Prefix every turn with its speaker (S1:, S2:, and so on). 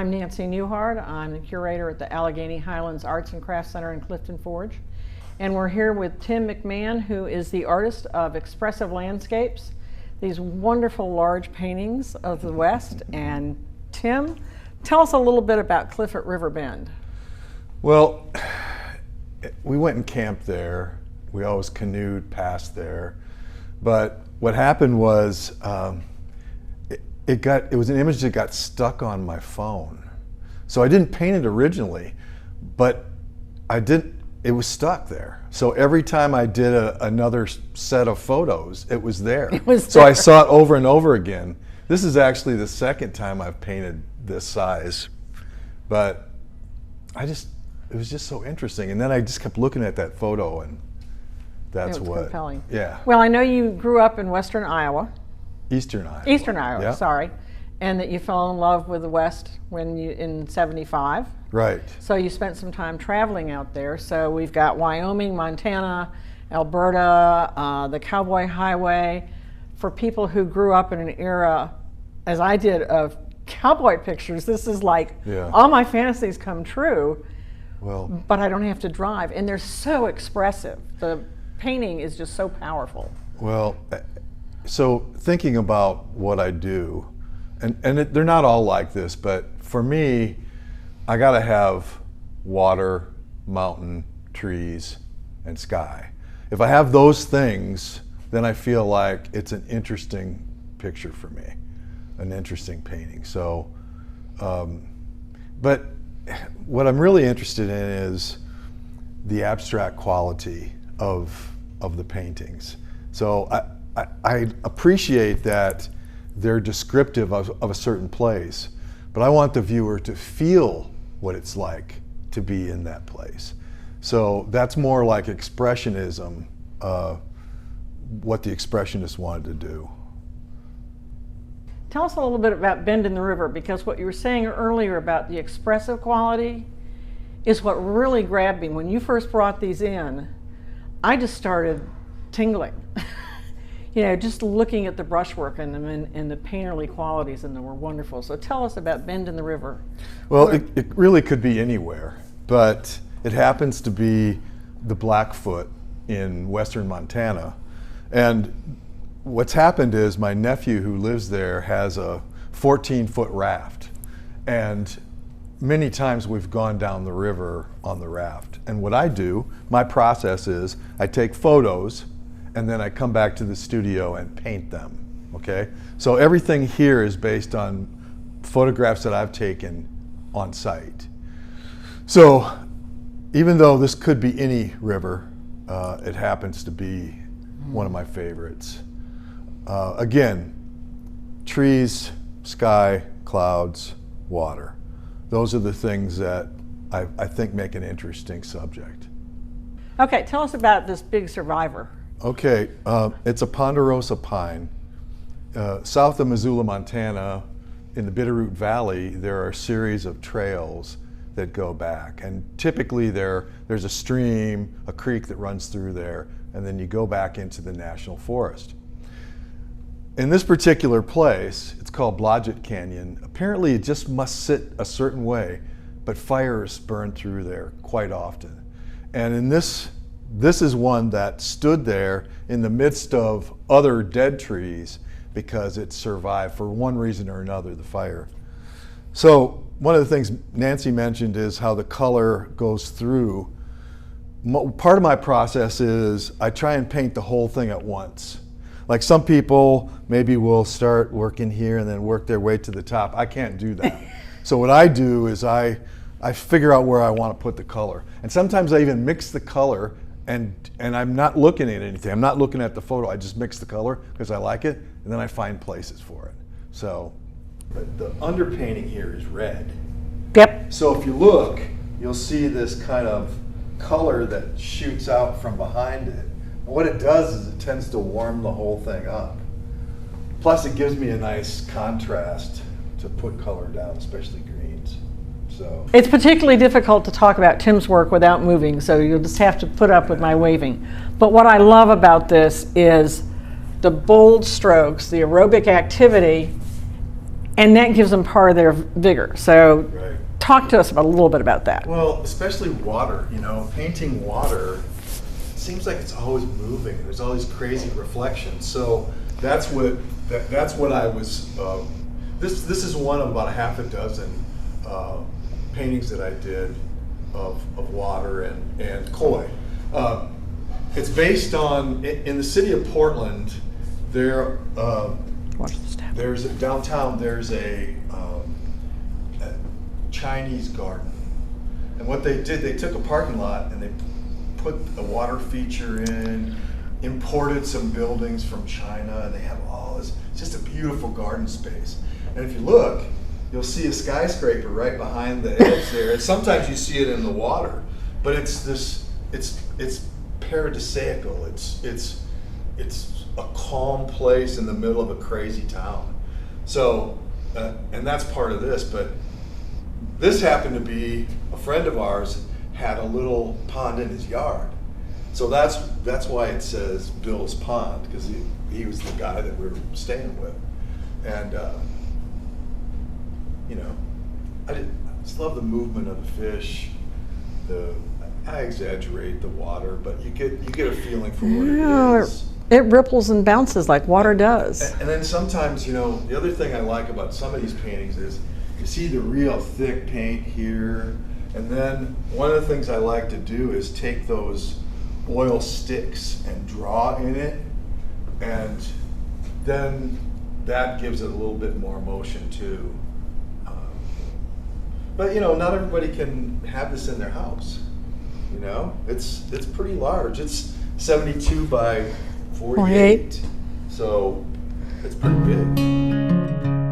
S1: I'm Nancy Newhart. I'm the curator at the Allegheny Highlands Arts and Crafts Center in Clifton Forge. And we're here with Tim McMahon, who is the artist of Expressive Landscapes, these wonderful large paintings of the West. And Tim, tell us a little bit about Cliff at River Bend.
S2: Well, we went and camped there. We always canoed past there. But what happened was, it was an image that got stuck on my phone. So I didn't paint it originally, but it was stuck there. So every time I did another set of photos, it was there. So I saw it over and over again. This is actually the second time I've painted this size, but it was just so interesting. And then I just kept looking at that photo, and that's what.
S1: Compelling.
S2: Yeah.
S1: Well, I know you grew up in Western Iowa.
S2: Eastern Iowa.
S1: Eastern Iowa,
S2: Yep.
S1: Sorry. And that you fell in love with the West in '75.
S2: Right.
S1: So you spent some time traveling out there. So we've got Wyoming, Montana, Alberta, the Cowboy Highway. For people who grew up in an era, as I did, of cowboy pictures, this is like all my fantasies come true.
S2: Well,
S1: but I don't have to drive, and they're so expressive. The painting is just so powerful.
S2: Well, so thinking about what I do, and they're not all like this, but for me, I gotta have water, mountain, trees, and sky. If I have those things, then I feel like it's an interesting picture for me, an interesting painting. So, but what I'm really interested in is the abstract quality of the paintings. So I appreciate that they're descriptive of a certain place, but I want the viewer to feel what it's like to be in that place. So that's more like expressionism, what the expressionists wanted to do.
S1: Tell us a little bit about Bend in the River, because what you were saying earlier about the expressive quality is what really grabbed me. When you first brought these in, I just started tingling. You know, just looking at the brushwork and the painterly qualities, and they were wonderful. So tell us about Bend in the River.
S2: Well, it really could be anywhere, but it happens to be the Blackfoot in western Montana. And what's happened is my nephew who lives there has a 14-foot raft. And many times we've gone down the river on the raft. And what I do, my process is I take photos and then I come back to the studio and paint them, okay? So everything here is based on photographs that I've taken on site. So even though this could be any river, it happens to be one of my favorites. Again, trees, sky, clouds, water. Those are the things that I think make an interesting subject.
S1: Okay, tell us about this big survivor.
S2: Okay, it's a ponderosa pine. South of Missoula, Montana, in the Bitterroot Valley, there are a series of trails that go back. And typically there's a stream, a creek that runs through there, and then you go back into the national forest. In this particular place, it's called Blodgett Canyon. Apparently it just must sit a certain way, but fires burn through there quite often. And in this is one that stood there in the midst of other dead trees because it survived for one reason or another, the fire. So one of the things Nancy mentioned is how the color goes through. Part of my process is I try and paint the whole thing at once. Like some people maybe will start working here and then work their way to the top. I can't do that. So what I do is I figure out where I want to put the color. And sometimes I even mix the color and I'm not looking at anything. I'm not looking at the photo. I just mix the color because I like it, and then I find places for it. So the underpainting here is red.
S1: Yep.
S2: So if you look, you'll see this kind of color that shoots out from behind it. And what it does is it tends to warm the whole thing up. Plus it gives me a nice contrast to put color down, especially greens. So
S1: it's particularly difficult to talk about Tim's work without moving, so you'll just have to put up with my waving. But what I love about this is the bold strokes, the aerobic activity, and that gives them part of their vigor. So
S2: Right.
S1: talk to us about a little bit about that.
S2: Well, especially water, you know, painting water seems like it's always moving. There's all these crazy reflections. So that's what I was. This is one of about a half a dozen paintings that I did of water and koi. It's based on in the city of Portland.
S1: Watch the step.
S2: There's downtown. There's a Chinese garden, and what they did, they took a parking lot and they put a water feature in, imported some buildings from China, and they have all this. It's just a beautiful garden space. And if you look, you'll see a skyscraper right behind the edge there. And sometimes you see it in the water, but it's paradisaical. It's a calm place in the middle of a crazy town. So, and that's part of this. But this happened to be a friend of ours had a little pond in his yard. So that's why it says Bill's Pond, because he was the guy that we were staying with. And you know, I just love the movement of the fish. I exaggerate the water, but you get a feeling for what it is.
S1: It ripples and bounces like water does.
S2: And then sometimes, you know, the other thing I like about some of these paintings is you see the real thick paint here, and then one of the things I like to do is take those oil sticks and draw in it, and then that gives it a little bit more motion too. But you know, not everybody can have this in their house. You know, it's pretty large. It's 72 by 48. So it's pretty big.